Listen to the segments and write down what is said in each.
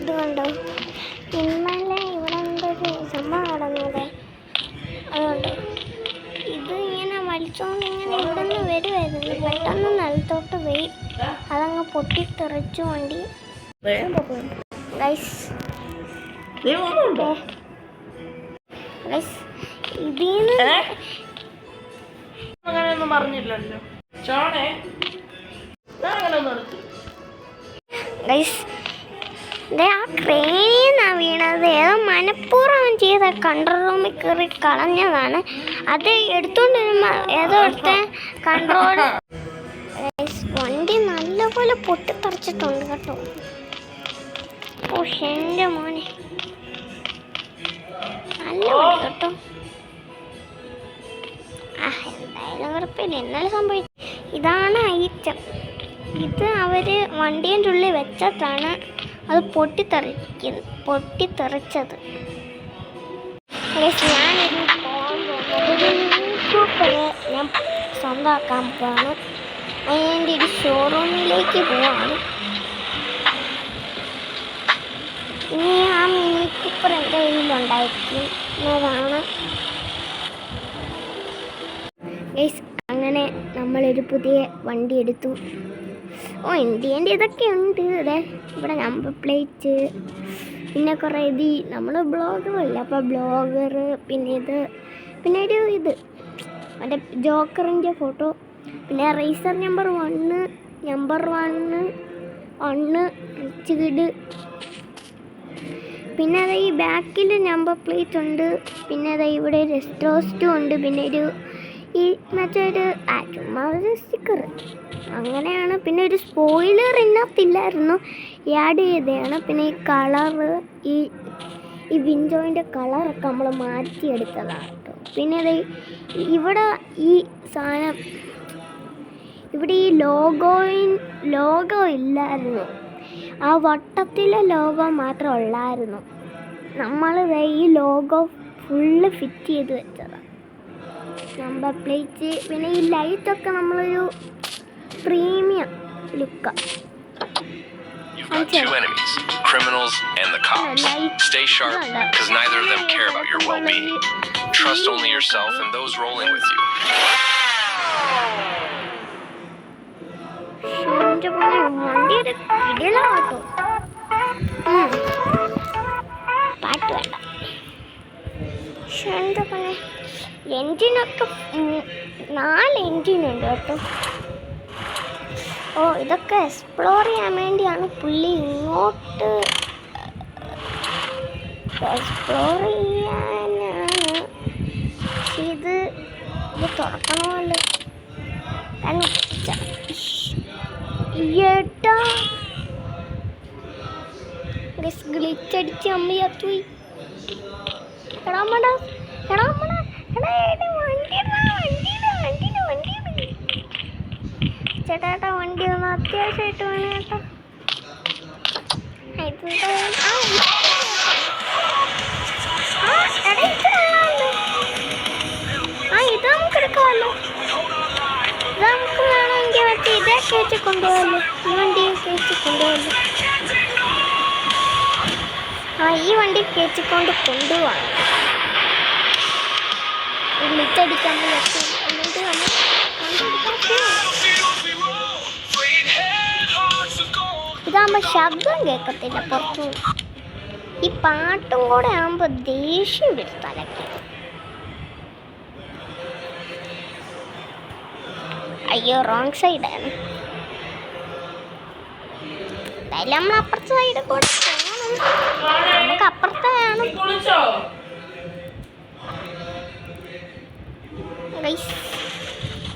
ഇതുകൊണ്ടോ ഇന്നലെ ഇവിടെ എന്തൊരു സംഭവം നടന്നത്. അതുകൊണ്ട് ഇത് ഇങ്ങനെ വലിച്ചോണ്ട് ഇങ്ങനെ ഇവിടെ നിന്ന് വരുമായിരുന്നു. പെട്ടെന്ന് നിലത്തോട്ട് പോയി അതങ്ങ് പൊട്ടിത്തെറിച്ചു വണ്ടി. ഇതിന്ന് അങ്ങനെയൊന്നും പറഞ്ഞില്ലല്ലോ. ആ ട്രെയിനിന്നാ വീണത്. ഏതോ മനഃപൂർവ്വം ചെയ്ത കൺട്രോൾ റൂമിൽ കയറി കളഞ്ഞതാണ്. അത് എടുത്തോണ്ട് വരുമ്പോ ഏതോ എടുത്ത കൺട്രോൾ വണ്ടി നല്ലപോലെ പൊട്ടിത്തെറിച്ചിട്ടുണ്ട് കേട്ടോ. ഓ എൻ്റെ മോനെ നല്ല വണ്ടി കേട്ടോ. എന്തായാലും കുഴപ്പമില്ല. ഇന്നലെ സംഭവിച്ചു. ഇതാണ് ഐറ്റം. ഇത് അവര് വണ്ടിയുടെ ഉള്ളിൽ വെച്ചിട്ടാണ് അത് പൊട്ടിത്തെറിച്ചത്. ഞാനിത് ഞാൻ സ്വന്തമാക്കാൻ പോവാണ്. അതിൻ്റെ ഒരു ഷോറൂമിലേക്ക് പോവാണ്. ഇനി ആ മിനി കൂപ്പർ എൻ്റെ കയ്യിലുണ്ടായിരിക്കുന്നതാണ്. അങ്ങനെ നമ്മളൊരു പുതിയ വണ്ടി എടുത്തു. ഓ ഇന്ത്യൻ്റെ ഇതൊക്കെ ഉണ്ട്. അതെ ഇവിടെ നമ്പർ പ്ലേറ്റ്, പിന്നെ കുറേ നമ്മൾ ബ്ലോഗറല്ല അപ്പോൾ ബ്ലോഗർ, പിന്നെ ഇത് മറ്റേ ജോക്കറിൻ്റെ ഫോട്ടോ, പിന്നെ റേസർ നമ്പർ 1 ചീട്, പിന്നെ അത് ഈ ബാക്കിൽ നമ്പർ പ്ലേറ്റ് ഉണ്ട്. പിന്നെ അത് ഇവിടെ റെസ്റ്റോസ്റ്റും ഉണ്ട്. പിന്നെ ഈ മറ്റൊരു സ്റ്റിക്കർ അങ്ങനെയാണ്. പിന്നെ ഒരു സ്പോയിലർ ഇതിനകത്തില്ലായിരുന്നു, ആഡ് ചെയ്തതാണ്. പിന്നെ ഈ കളറ്, ഈ വിൻഡോയിൻ്റെ കളറൊക്കെ നമ്മൾ മാറ്റിയെടുത്തതാണ് കേട്ടോ. പിന്നെ അത് ഇവിടെ ഈ സാധനം ഇവിടെ ഈ ലോഗോ ഇല്ലായിരുന്നു. ആ വട്ടത്തിലെ ലോഗോ മാത്രം ഉള്ളായിരുന്നു. നമ്മൾ ഈ ലോഗോ ഫുള്ള് ഫിറ്റ് ചെയ്ത് വെച്ചതാണ്. നമ്പർ പ്ലേറ്റ്, പിന്നെ ഈ ലൈറ്റൊക്കെ നമ്മളൊരു പ്രീമിയം ലുക്കാണ്. You've got two enemies, criminals and the cops. Stay sharp, because neither of them care about your well-being. Trust only yourself and those rolling with you. പാട്ട് വേണ്ട. എന്താ പറയാ, എൻജിനൊക്കെ 4 എൻജിനുണ്ട് കേട്ടോ. ഓ ഇതൊക്കെ എക്സ്പ്ലോർ ചെയ്യാൻ വേണ്ടിയാണ് പുള്ളി ഇങ്ങോട്ട് എക്സ്പ്ലോർ ചെയ്യാനാണ്. ഇത് തുറക്കണമല്ലോ. ഏട്ടാ ഗ്ലിച്ചടിച്ച് അമ്മ ചത്തുപോയി. ചേട്ടാ വണ്ടി ഒന്ന് അത്യാവശ്യമായിട്ട് വേണം കേട്ടോ. ഇത് നമുക്ക് എടുക്കാമല്ലോ. ഇത് നമുക്ക് വേണമെങ്കിൽ മറ്റേ ഇതൊക്കെ വെച്ച് കൊണ്ടുപോകല്ലോ. ഈ വണ്ടിയൊക്കെ വെച്ച് കൊണ്ടുപോകല്ലോ. ഈ വണ്ടി കയറ്റിക്കൊണ്ട് കൊണ്ടുപോകാം. ഗ്ലിച്ചടിക്കാൻ എന്നിട്ട് നമ്മൾ ഇതാകുമ്പോൾ ശബ്ദം കേൾക്കത്തില്ല പുറത്തു. ഈ പാട്ടും കൂടെ ആകുമ്പോൾ ദേഷ്യം വരും തലയ്ക്ക്. അയ്യോ റോങ് സൈഡാണ്. എന്തായാലും നമ്മൾ അപ്പുറത്തെ സൈഡിൽ കൂടെ നമുക്ക് അപ്പുറത്താണ്.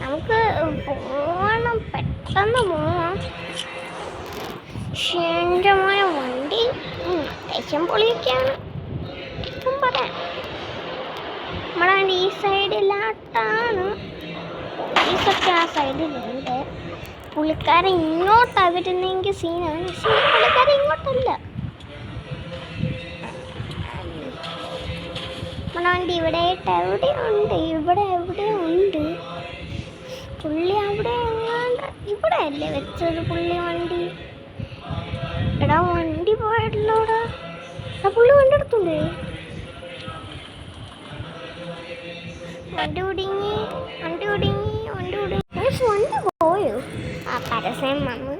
നമുക്ക് പോകണം, പെട്ടെന്ന് പോവാം. എൻ്റെ മോനെ വണ്ടി അത്യാവശ്യം പൊളിയൊക്കെയാണ് ഇപ്പം പറയാം. നമ്മുടെ വണ്ടി ഈ സൈഡിലാട്ടാണ്, പോലീസൊക്കെ ആ സൈഡിലുണ്ട്. പുള്ളിക്കാരൻ ഇങ്ങോട്ടാണ് വരുന്നെങ്കിൽ സീനാണ്. പക്ഷേ പുള്ളിക്കാരൻ ഇങ്ങോട്ടല്ല. നമ്മുടെ വണ്ടി ഇവിടെ എവിടെയുണ്ട്. പുള്ളി അവിടെ എങ്ങാണ്ട് ഇവിടെ അല്ലേ വെച്ചത് പുള്ളി വണ്ടി. എടാ പുള്ളി വണ്ടി എടുത്തുണ്ട്. വണ്ടി ഒടുങ്ങി. വണ്ടി പോയോ? ആ പരസ്യം വന്ന്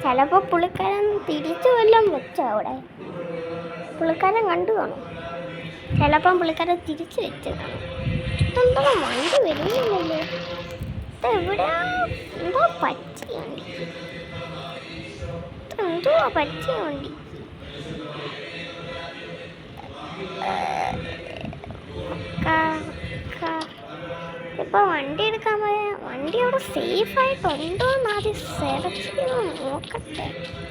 ചിലപ്പോൾ പുള്ളിക്കാരൻ തിരിച്ചു വല്ലതും വെച്ചോ അവിടെ. പുള്ളിക്കാരൻ കണ്ടു കാണും. ചിലപ്പം പുള്ളിക്കാരൻ തിരിച്ചു വെച്ച് കാണും. എന്തോ വണ്ടി വരുന്നില്ലല്ലോ. ഇതെവിടെയാ? എന്തോ പറ്റിയ വണ്ടി. ഇപ്പൊ വണ്ടി എടുക്കാൻ പോയ വണ്ടി അവിടെ സേഫ് ആയിട്ടുണ്ടോ എന്ന് ആദ്യം സെർച്ച് ചെയ്ത് നോക്കട്ടെ.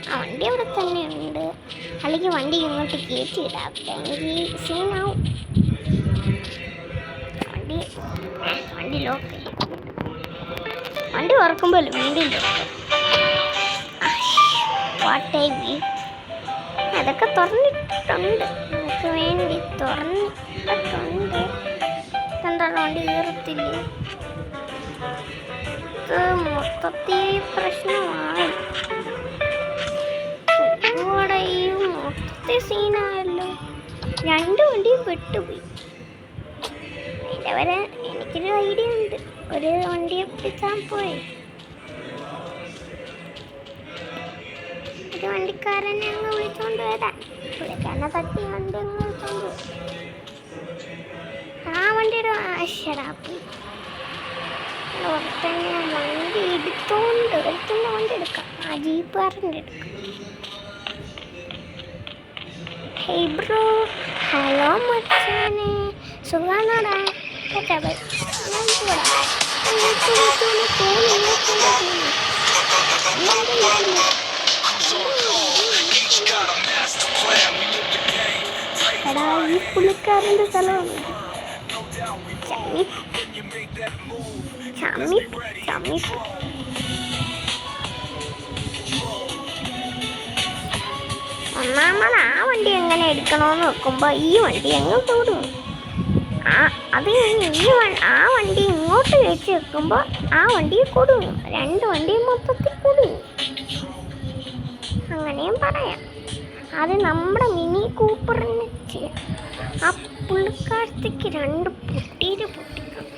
ആ വണ്ടി അവിടെ തന്നെ ഉണ്ട്. അല്ലെങ്കിൽ വണ്ടി ഇങ്ങോട്ട് കയറ്റി ഇടാമെങ്കിൽ സീനാവും. വണ്ടി ലോക്ക് ചെയ്യും. വണ്ടി തുറക്കുമ്പോൾ വീണ്ടും അതൊക്കെ തുറന്നിട്ടുണ്ട്. നമുക്ക് വേണ്ടി തുറന്നിട്ടുണ്ട്. എന്താണ് വണ്ടി കയറത്തില്ലേ? ഇത് മൊത്തത്തിൽ പ്രശ്നമായി. ഇവിടെ ഈ മൊത്തത്തിൽ സീനായല്ലോ. 2 വണ്ടിയും പെട്ടുപോയി. അതിൻ്റെ വരെ എനിക്കൊരു ഐഡിയ ഉണ്ട്. ഒരു വണ്ടിയെ പിടിച്ചാൽ പോയി. ഒരു വണ്ടിക്കാരനെ അങ്ങ് വിളിച്ചോണ്ട് വരാം. പുള്ളിക്കാരനെ തട്ടി വണ്ടി അങ്ങ് വിളിച്ചോണ്ട് വരും. ആ വണ്ടിയുടെ ശരാപ്പ് തന്നെ വണ്ടി എടുത്തോണ്ട് ഒരുത്തുന്ന വണ്ടി എടുക്കാം. ആ ജീപ്പുകാരൻ്റെ എടുക്കാം. ഹേയ് ബ്രോ, ഹലോ മച്ചാനെ, സുഖാണോടാ? കേട്ടാ ബൈ. എടാ ഈ പുള്ളിക്കാരൻ്റെ സ്ഥലമാണ്. ഒന്നാമത് ആ വണ്ടി എങ്ങനെ എടുക്കണമെന്ന് നോക്കുമ്പോൾ ഈ വണ്ടി എങ്ങനെ കൂടും. അത് ആ വണ്ടി ഇങ്ങോട്ട് വെച്ച് വെക്കുമ്പോൾ ആ വണ്ടി കൊടുങ്ങും. 2 വണ്ടിയും മൊത്തത്തിൽ കൊടുങ്ങും. അങ്ങനെയും പറയാം. അത് നമ്മുടെ മിനി കൂപ്പറിന് ചെയ്യാം. ആ പുള്ളിക്കാരത്തേക്ക് 2 പൊട്ടിക്കണം.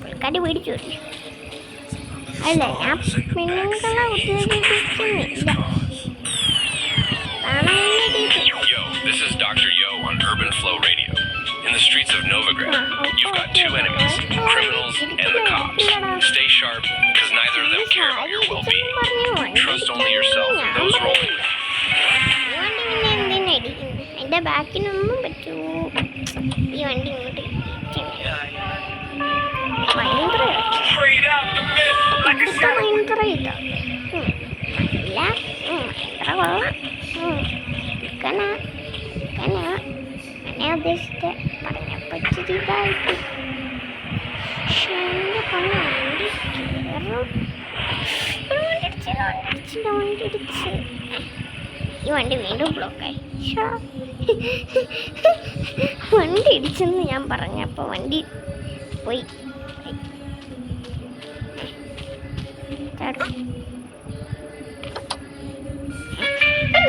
പുള്ളിക്കാരി പേടിച്ചു വരില്ല. അല്ല, ഞാൻ പെണ്ണുങ്ങളെ ഉദ്ദേശിക്കുന്നില്ല. Yo, this is Dr. Yo on Urban Flow Radio. In the streets of Novigrad, you've got 2 enemies, criminals and the cops. Stay sharp, because neither of them care about your well-being. Trust only yourself and those rolling with you. എൻ്റെ ബാക്കിനൊന്നും പറ്റൂ. ഈ വണ്ടി ഇങ്ങോട്ട് ഭയങ്കര ഞാൻ ഉദ്ദേശിച്ചിട്ട് പറഞ്ഞപ്പോൾ ഇച്ചിരി ഇതായിട്ട്. വണ്ടി ഇടിച്ച് ഈ വണ്ടി വീണ്ടും ബ്ലോക്കായി. വണ്ടി ഇടിച്ചെന്ന് ഞാൻ പറഞ്ഞപ്പോൾ വണ്ടി പോയി.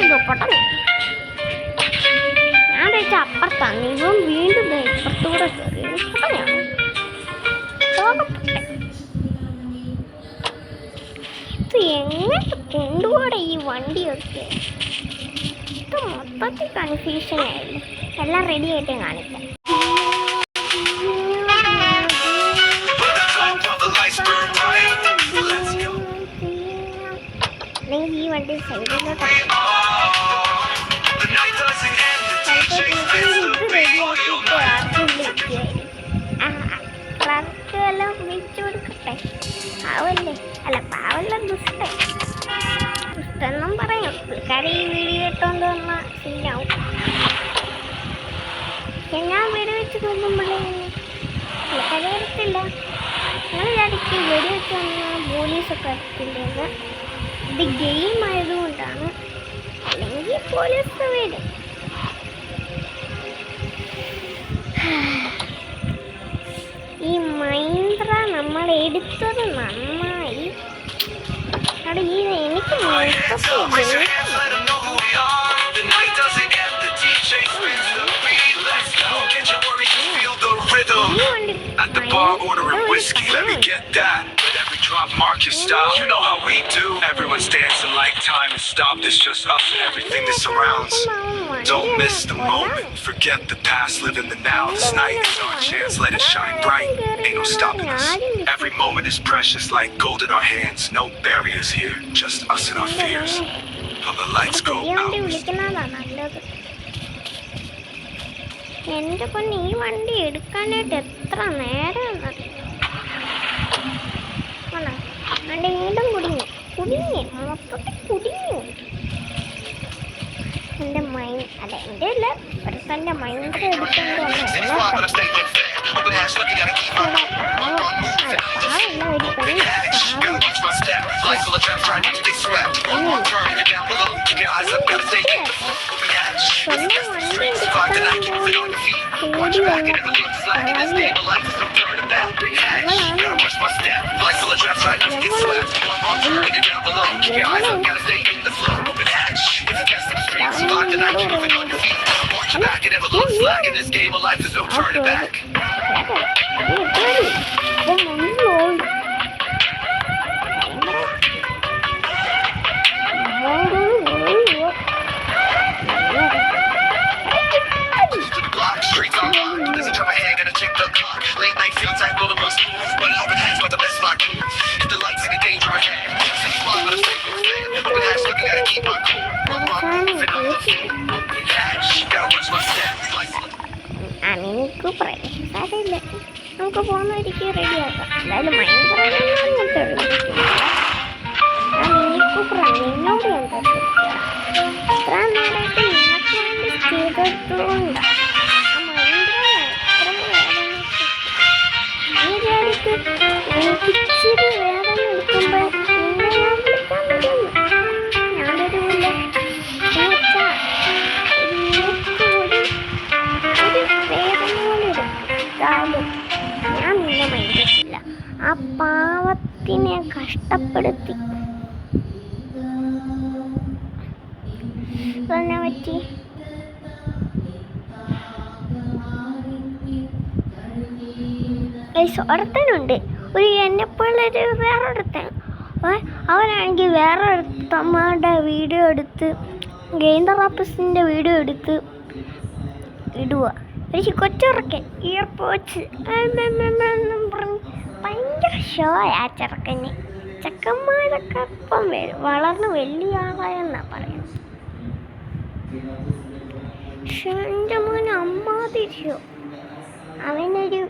എന്തോ പൊട്ടണേ. ഞാൻ കഴിച്ച അപ്പുറത്താണ്. ഇവൻ വീണ്ടും ഇപ്പുറത്തൂടെ കയറി. പൊട്ടനാണ്. ഇത് എങ്ങനെ കൊണ്ടുപോടെ ഈ വണ്ടിയൊക്കെ? ഇത് മൊത്തത്തിൽ കൺഫ്യൂഷനായിരുന്നു. എല്ലാം റെഡി ആയിട്ട് കാണിക്കാം. അല്ലെങ്കിൽ ഈ വണ്ടി സൈഡിലോട്ട് ക്ലർക്ക് എല്ലാം വിളിച്ചു കൊടുക്കട്ടെ. പാവല്ലേ? അല്ല, പാവല്ല, ദുഷ്ടെന്നും പറയാം. പുള്ളിക്കാരി ഈ വീഡിയോ ഇട്ടുകൊണ്ട് വന്ന ശീലാവും. ഞാൻ വീട് വെച്ച് നോക്കുമ്പോഴേ പുള്ളിക്കാരി വരത്തില്ല. നിങ്ങൾ വിചാരിക്കും വീട് വെച്ച് വന്ന പോലീസൊക്കെ വരത്തില്ലെന്ന്. ഇത് ഗെയിം ആയതുകൊണ്ടാണ്. അല്ലെങ്കിൽ പോലീസ് വരും. ഈ മഹീന്ദ്ര നമ്മൾ എടുത്തത് നന്നായി. അവിടെ ഈ എനിക്ക് At the bar, ordering whiskey, let me get that. Let every drop mark your style. You know how we do. Everyone's dancing like time has stopped. It's just us and everything that surrounds. Don't miss the moment. Forget the past, live in the now. This night is our chance. Let it shine bright. Ain't no stopping us. Every moment is precious, like gold in our hands. No barriers here, just us and our fears. Till the lights go out. എൻ്റെ പൊന്നെ ഈ വണ്ടി എടുക്കാനായിട്ട് എത്ര നേരം എൻ്റെ വീണ്ടും കുടുങ്ങി മൊത്തത്തിൽ കുടുങ്ങി. എൻ്റെ മൈൻഡ് അല്ല എൻ്റെ അല്ല ഒരുത്തൻ്റെ മൈൻഡ് എടുക്കേണ്ടി എനിക്ക് പ്രശ്നമില്ല. നമുക്ക് പോകുന്ന ഒരിക്കൽ റെഡിയാക്കാം. എന്തായാലും ഭയങ്കര നിന്നോട് ഞാൻ തട്ടില്ല. എത്ര നേരമായിട്ട് നിനക്ക് വേണ്ടി ചെയ്തതുകൊണ്ട് എനിക്ക് ഇച്ചിരി വേദന എടുക്കുമ്പോൾ നിന്നെ ഞാൻ വിളിക്കാൻ പറ്റുന്നു. ഞാനൊരു ഞാൻ നിന്നെ മൈൻഡില്ല. ആ പാവത്തിനെ കഷ്ടപ്പെടുത്തി തന്നെ പറ്റി. ഒരുത്തനുണ്ട് എന്നെപ്പോലൊരു വേറൊരുത്തൻ. അവനാണെങ്കിൽ വേറൊരുത്തമ്മയുടെ വീഡിയോ എടുത്ത് ഗെയിം തെറാപ്പിസ്റ്റിൻ്റെ വീഡിയോ എടുത്ത് ഇടുക. ഒരു കൊച്ചിറക്കൻ ഇയർപോഡ്സ് പറഞ്ഞു ഭയങ്കര ഷോയാ ആ ചെറുക്കന്. ചെക്കന്മാരൊക്കെ ഇപ്പം വരും, വളർന്ന് വലിയ ആളായെന്നാണ് പറയുന്നത്. പക്ഷെ എൻ്റെ മോൻ അമ്മാതിരിയോ അവനൊരു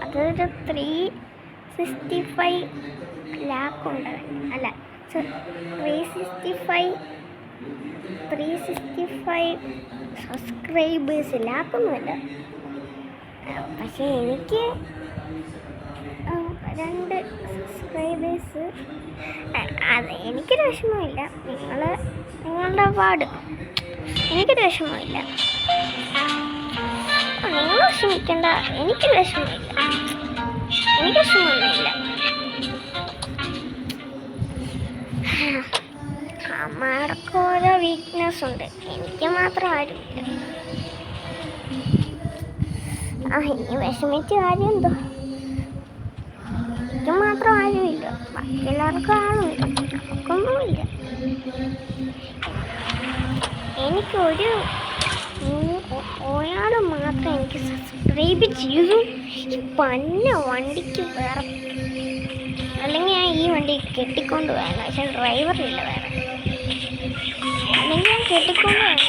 അതൊരു 365 ലാക്ക് ഉണ്ട്. അല്ല 365 സബ്സ്ക്രൈബേഴ്സ് ലാക്കൊന്നുമില്ല. പക്ഷേ എനിക്ക് 2 സബ്സ്ക്രൈബേഴ്സ്. അത് എനിക്കൊരു വിഷമമില്ല. നിങ്ങളുടെ പാട് എനിക്കൊരു വിഷമമില്ല. നിങ്ങൾ വിഷമിക്കണ്ട, എനിക്കൊരു വിഷമമില്ല. എനിക്ക് വിഷമമൊന്നുമില്ല. അമ്മമാർക്ക് ഓരോ വീക്ക്നെസ് ഉണ്ട്, എനിക്ക് മാത്രം ആരുമില്ല. ഇനി വിഷമിച്ച് കാര്യം എന്തോ, എനിക്ക് മാത്രം ആരുമില്ല. ബാക്കിയെല്ലാവർക്കും ആളുമില്ല, നമുക്കൊന്നുമില്ല. എനിക്കൊരു ഒരാൾ മാത്രം എനിക്ക് സബ്സ്ക്രൈബ് ചെയ്തു. ഈ പന്ന വണ്ടിക്ക് വേറെ, അല്ലെങ്കിൽ ഞാൻ ഈ വണ്ടി കെട്ടിക്കൊണ്ട് പോയാൽ, പക്ഷെ ഡ്രൈവറില്ല വേറെ, അല്ലെങ്കിൽ ഞാൻ കെട്ടിക്കൊണ്ട് പോയാൽ.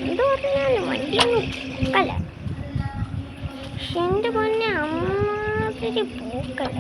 എന്ത് പറഞ്ഞാലും വണ്ടിയൊന്നും പൂക്കല്ല. പക്ഷെ എൻ്റെ പൊന്നെ അമ്മാതിരി പൂക്കല്ല.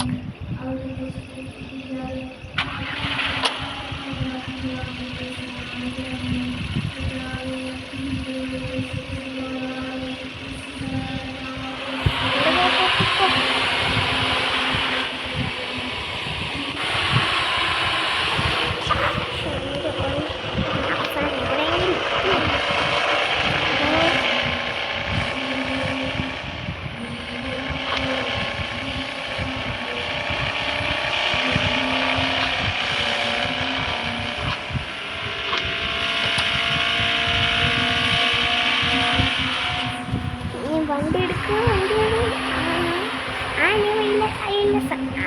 വണ്ടി എടുക്കുക, വണ്ടി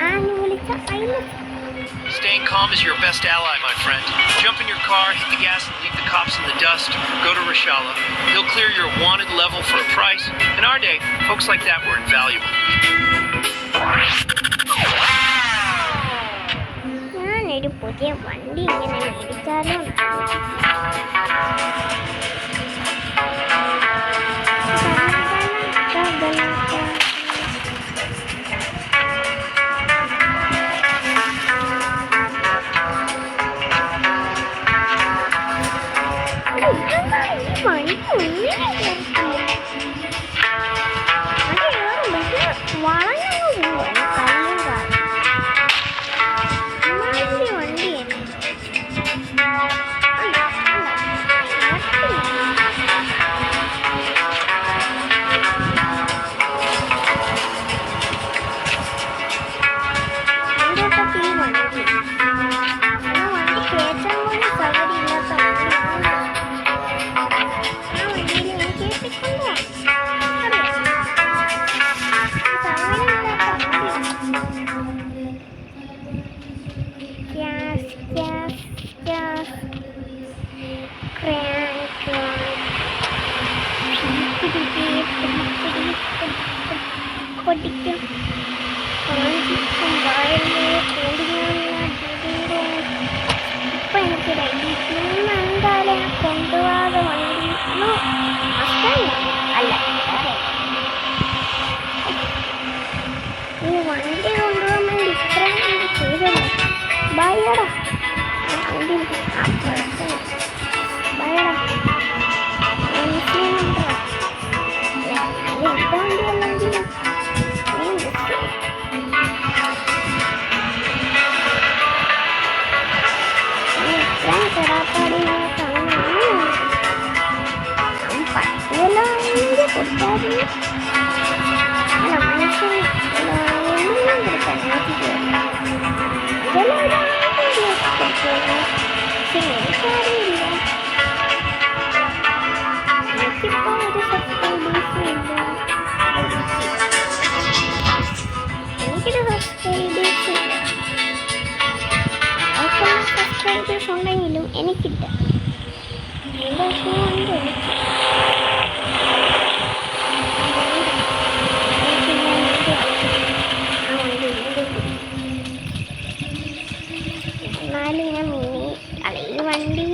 ആനു വിളിച്ച അയിലസ. Staying calm is your best ally, my friend. Jump in your car, hit the gas, and leave the cops in the dust. Go to Reshala. He'll clear your wanted level for a price. In our day, folks like that were invaluable. ഞാനൊരു പുതിയ വണ്ടി ഇങ്ങനെ മേടിച്ചാലോ? കൊണ്ടുപോകാതെ വണ്ടി അല്ല, ഈ വണ്ടി കൊണ്ടുപോകാൻ വേണ്ടി ഇത്രയും ചെയ്തല്ലോ. ബൈയടാ വണ്ടി ബൈയടാ ഉണ്ടെങ്കിലും എനിക്കില്ല. എന്നാലും ഞാൻ ഈ വണ്ടി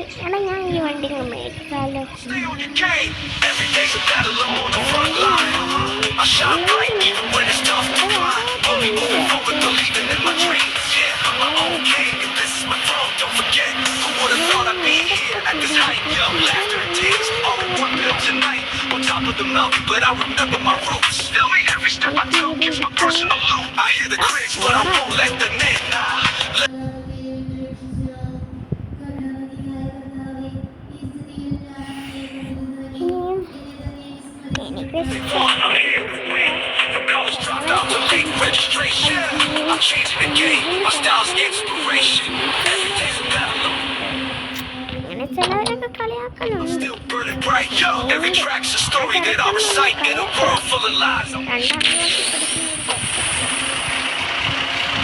ഞാൻ ഈ വണ്ടി മേടിച്ചാലോ? Stay on your game. Every day's a battle, I'm on the front line. I shine bright when it's tough to find. Only moving forward, believing in my dreams. Yeah, I'm my own king, and this is my throne. Don't forget, who would've thought I'd be here at this height? Young, laughter and tears, all in one bill tonight. On top of the mountain, but I remember my roots. Feel me, every step I took is my personal loot. I hear the critics, but I won't let them in. Nah. Dropped out to late registration. I'm changing the game. My style's inspiration. Every day's a battle. I'm still burning bright, yo. Every track's a story that I recite in a world full of lies.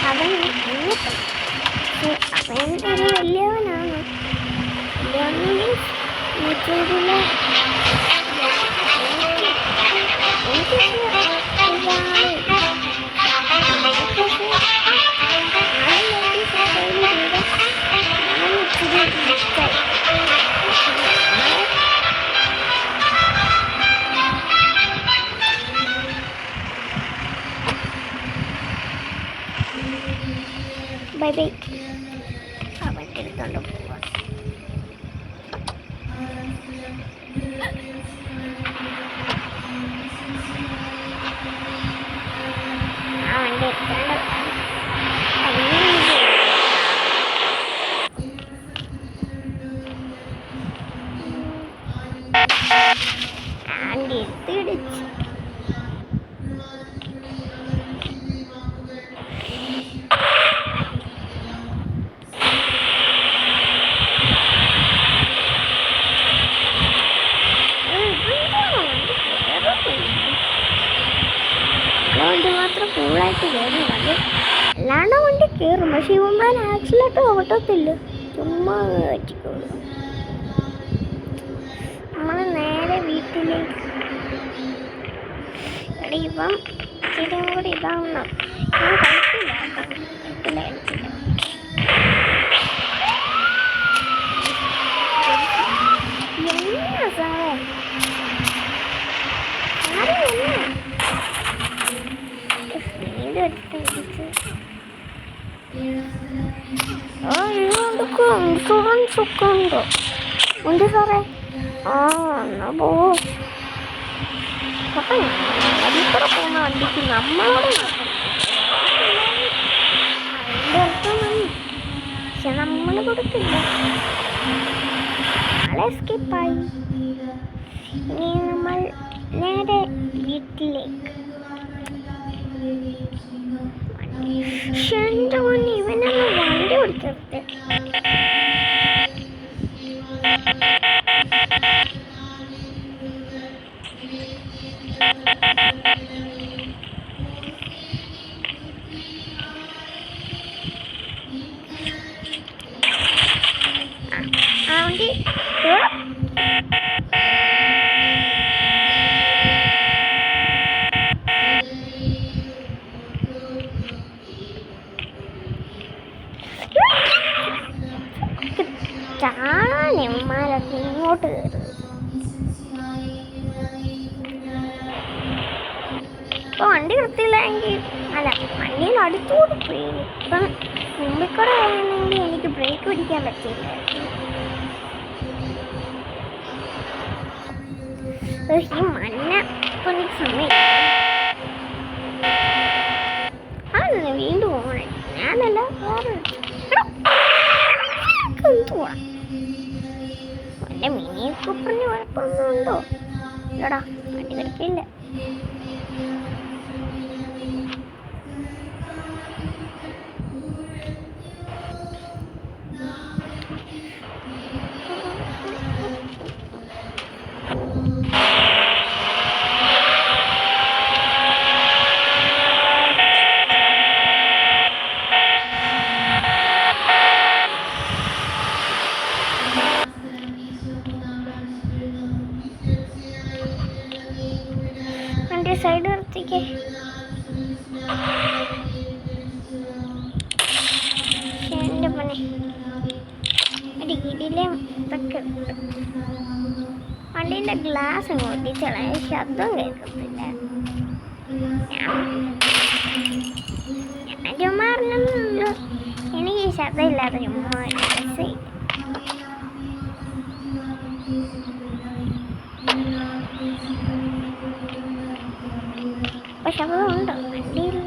അവൻ ഒരു വലിയവനാണ്. യൂട്യൂബിലെ bye bye. അവൻ്റെ എടുത്തോണ്ട് പോവാ. അവൻ്റെ എടുത്തോണ്ട് ആൻ്റെ എടുത്തിടിച്ച് കൂളായിട്ട് കയറുന്നത്. അല്ലാണ്ട് വണ്ടി കയറും, പക്ഷെ ഇവന്മാർ ആക്സിലേറ്റർ ഓട്ടത്തില്ല, ചുമ്മാ വെച്ചിട്ടുള്ളൂ. നമ്മൾ നേരെ വീട്ടിലേക്ക്. എടി ഇപ്പം ഇച്ചിരിയും കൂടി ഇതാവുന്ന കഴിക്കില്ല. എന്നാ സാറേ ഇൻഷുറൻസ് ഒക്കെ ഉണ്ടോ? ഉണ്ട് സാറേ. ആ എന്നാ പോവോ? അപ്പം അതിൽക്കൂടെ പോകുന്ന വണ്ടിക്ക് നമ്മളോട് അതിൻ്റെ അർത്ഥം പക്ഷെ നമ്മൾ കൊടുത്തില്ല, നാളെ സ്കിപ്പായി. ഇനി നമ്മൾ നേരെ വീട്ടിലേക്ക്. എൻ്റെ മുന്നേ ഇവനൊന്ന് വണ്ടി ഓടിക്കരുത്. ആ വണ്ടി ചാനന്മാരൊക്കെ ഇങ്ങോട്ട് കയറുന്നത്. ഇപ്പൊ വണ്ടി നിർത്തിയില്ലെങ്കിൽ അല്ല, വണ്ടിയിൽ അടുത്തുകൂടി പോയി. ഇപ്പം മുമ്പിൽ കൂടെ ആയിരുന്നെങ്കിൽ എനിക്ക് ബ്രേക്ക് പിടിക്കാൻ പറ്റില്ല. ഈ മഞ്ഞ ഇപ്പൊ എനിക്ക് സമയം അതൊന്ന് വീണ്ടും പോകണേ. ഞാനല്ല വേറെ എന്തുവാ എൻ്റെ മിനി കൂപ്പറിന് കുഴപ്പമൊന്നും ഉണ്ടോ? ഇല്ലടാ, വണ്ടി കുഴപ്പമില്ല. സൈഡ് നിർത്തിക്കേ. എൻ്റെ പണി ഇടിയിലെ ഇതൊക്കെ ഉണ്ട്. വണ്ടീൻ്റെ ഗ്ലാസ് പൊട്ടിച്ചള, ശബ്ദം കേൾക്കത്തില്ല. ഞാൻ ചുമ്മാ അറിഞ്ഞൊന്നുമില്ല, എനിക്ക് ശബ്ദമില്ലാത്ത ചുമ്മാ ഡ്രസ്സ്. പക്ഷെ ശബ്ദമുണ്ടോ വണ്ടിയിൽ?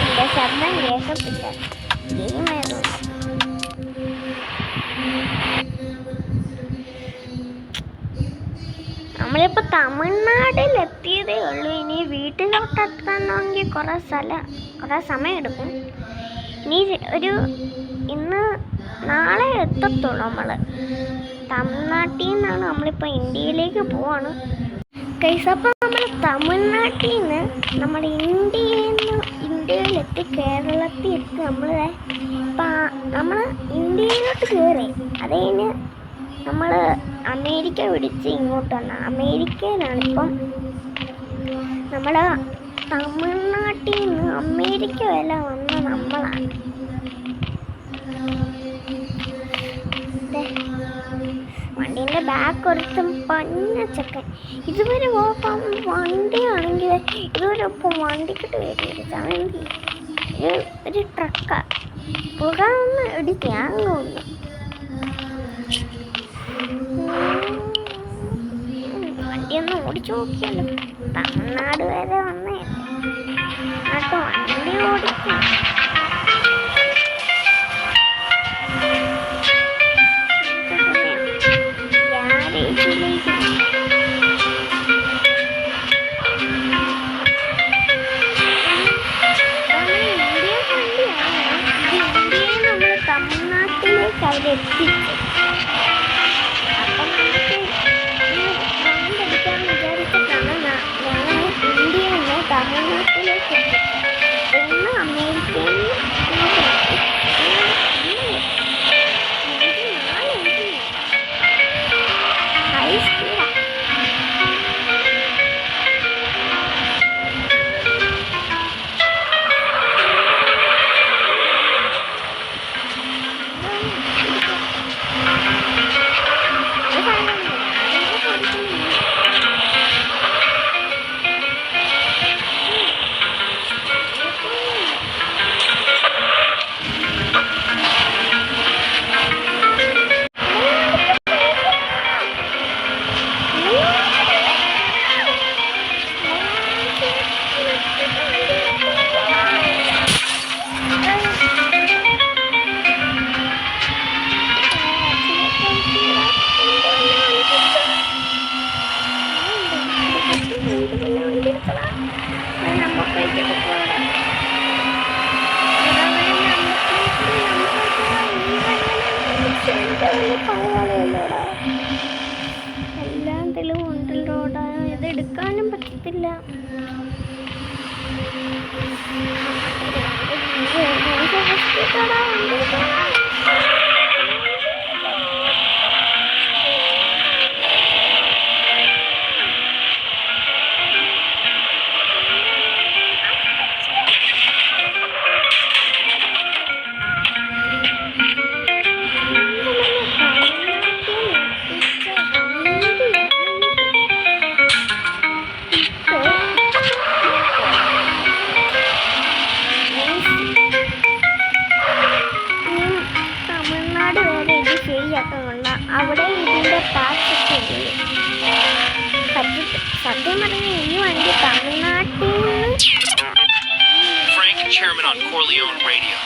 എൻ്റെ ശബ്ദം കേൾക്കത്തില്ല. ഗെയിമായിരുന്നു. നമ്മളിപ്പോൾ തമിഴ്നാട്ടിലെത്തിയതേ ഉള്ളൂ. ഇനി വീട്ടിലോട്ടെത്തണമെങ്കിൽ കുറേ സമയം എടുക്കും. ഇനി നാളെ എത്തത്തുള്ളൂ. നമ്മൾ തമിഴ്നാട്ടിൽ നിന്നാണ് നമ്മളിപ്പോൾ ഇന്ത്യയിലേക്ക് പോവാണ്. കൈസപ്പം നമ്മൾ തമിഴ്നാട്ടിൽ നിന്ന് നമ്മുടെ ഇന്ത്യയിലെത്തി കേരളത്തിൽ എത്തി. നമ്മൾ ഇന്ത്യയിലോട്ട് കയറി. അത് കഴിഞ്ഞ് നമ്മൾ അമേരിക്ക പിടിച്ച് ഇങ്ങോട്ട് വന്ന. അമേരിക്കയിലാണിപ്പം നമ്മൾ തമിഴ്നാട്ടിൽ നിന്ന് അമേരിക്ക വരെ വന്ന നമ്മളാണ്. വണ്ടീൻ്റെ ബാക്ക് ഒരുത്തും പഞ്ഞച്ചക്കൻ ഇതുവരെ പോകാൻ വണ്ടിയാണെങ്കിൽ ഇതുവരെ ഇപ്പം വണ്ടിക്കിട്ട് കയറിയിരിച്ചാണെങ്കിൽ ഒരു ട്രക്കാണ്. പുറന്ന് ഇടിക്കാന്ന് തോന്നുന്നു. വണ്ടിയൊന്ന് ഓടിച്ചു നോക്കിയല്ലോ. തമിഴ്നാട് വരെ വന്നേ കേട്ടോ. വണ്ടി ഓടിക്കും. തമിഴ്നാട്ടിലേക്ക് അവരെത്തിച്ചു. അപ്പം നമുക്ക് റൗണ്ട് അടിക്കാൻ എടുക്കാനും പറ്റത്തില്ല. തമിഴ്നാട് വരെ ഇത് ശരിയാക്കുന്നുണ്ട്. അവിടെ ഇതിൻ്റെ പാർട്ടൊക്കെ ഉണ്ട്. സത്യം പറഞ്ഞാൽ ഈ വണ്ടി തമിഴ്നാട്ടിൽ Frank, chairman on Corleone Radio,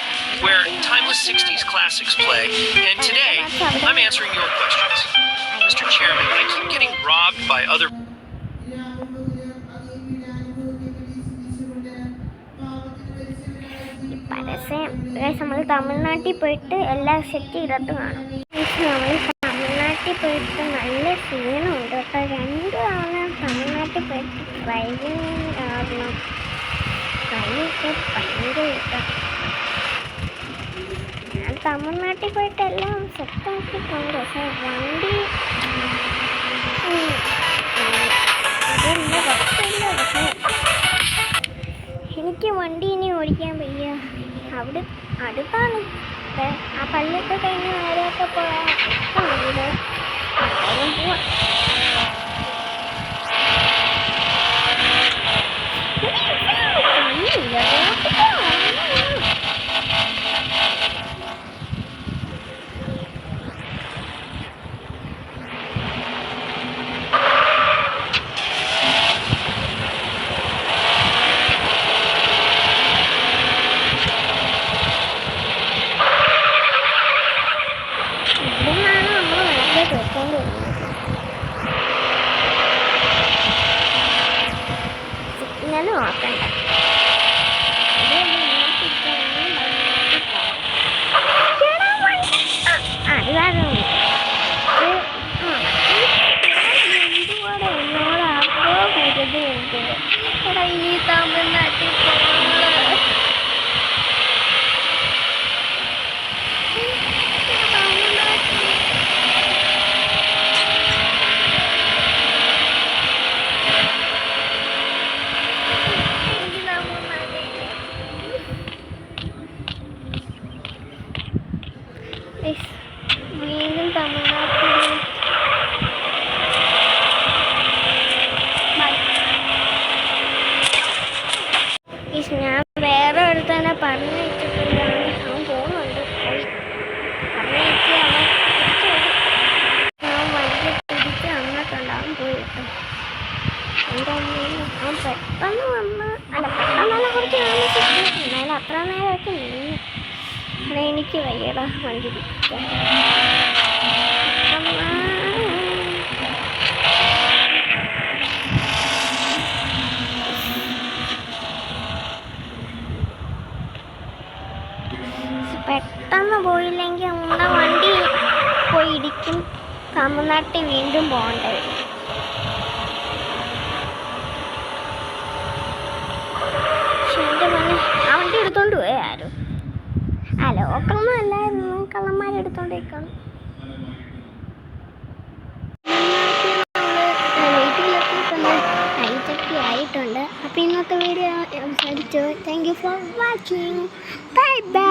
where timeless 60s classics play. And today, I'm answering your questions. Mr. Chairman, I keep getting robbed by other... പരസ്യം നമ്മൾ തമിഴ്നാട്ടിൽ പോയിട്ട് എല്ലാ സെറ്റ് ചെയ്തിട്ട് കാണും. നമ്മൾ തമിഴ്നാട്ടിൽ പോയിട്ട് നല്ല സീനുണ്ട് കേട്ടോ. 2 തവണ തമിഴ്നാട്ടിൽ പോയിട്ട് ഡ്രൈവിങ് കാരണം ഡ്രൈവൊക്കെ ഭയങ്കര ഇഷ്ടം. ഞാൻ തമിഴ്നാട്ടിൽ പോയിട്ട് എല്ലാം സെറ്റാക്കിയിട്ടുണ്ട്. പക്ഷേ വണ്ടി ഇതെല്ലാം കുഴപ്പമില്ല. പക്ഷേ എനിക്ക് വണ്ടി ഇനി ഓടിക്കാൻ വയ്യ. അവിടെ അടുത്താണ് ആ പള്ളിയൊക്കെ കഴിഞ്ഞ് നേരെയൊക്കെ പോയാൽ അടുത്താണ്. എന്തായാലും പോവാം. ഇവിടുന്നാണ് നമ്മൾ നേരത്തെ കേൾക്കേണ്ടി വരുന്നത്. സിഗ്നൽ നോക്കണ്ട. എന്തുകൂടെ എന്നോടാക്കോ കരുത് ഉണ്ട്. എടാ ഈ തമിഴ്നാട്ടിൽ വീണ്ടും തമിഴ്നാട്ടിൽ ഞാൻ വേറെ ഒരുത്തന്നെ പറഞ്ഞു വെച്ചിട്ടുണ്ടാണ്. അവൻ പോകുന്നുണ്ട്. പോയി പറഞ്ഞു വെച്ച് അവൻ തിരിച്ചു വരും. അവൻ വണ്ടി തിരിച്ച് വന്നിട്ടുണ്ട്. അവൻ പോയി കേട്ടോ. എൻ്റെ അവൻ പെട്ടെന്ന് വന്ന് പെട്ടെന്നല്ല കുറച്ച് താമസിച്ചു. എന്നാലും അത്ര നേരമൊക്കെ നിന്ന്. അവിടെ എനിക്ക് വയ്യടാ വണ്ടി തിരിക്കാൻ. പെട്ടെന്ന് പോയില്ലെങ്കിൽ നമ്മുടെ വണ്ടി പോയി ഇടിക്കും. തമിഴ്നാട്ടിൽ വീണ്ടും പോകേണ്ടി വരും. പക്ഷെ എൻ്റെ മനെ ആ വണ്ടി എടുത്തോണ്ട് പോയി ആരും. ലോക്കൊന്നും അല്ലായിരുന്നു. കള്ളന്മാരെടുത്തോണ്ട് പോയിക്കാണ്. നൈറ്റൊക്കെ ആയിട്ടുണ്ട്. അപ്പോൾ ഇന്നത്തെ വീഡിയോ അവസാനിച്ചു. Thank you for watching. Bye bye.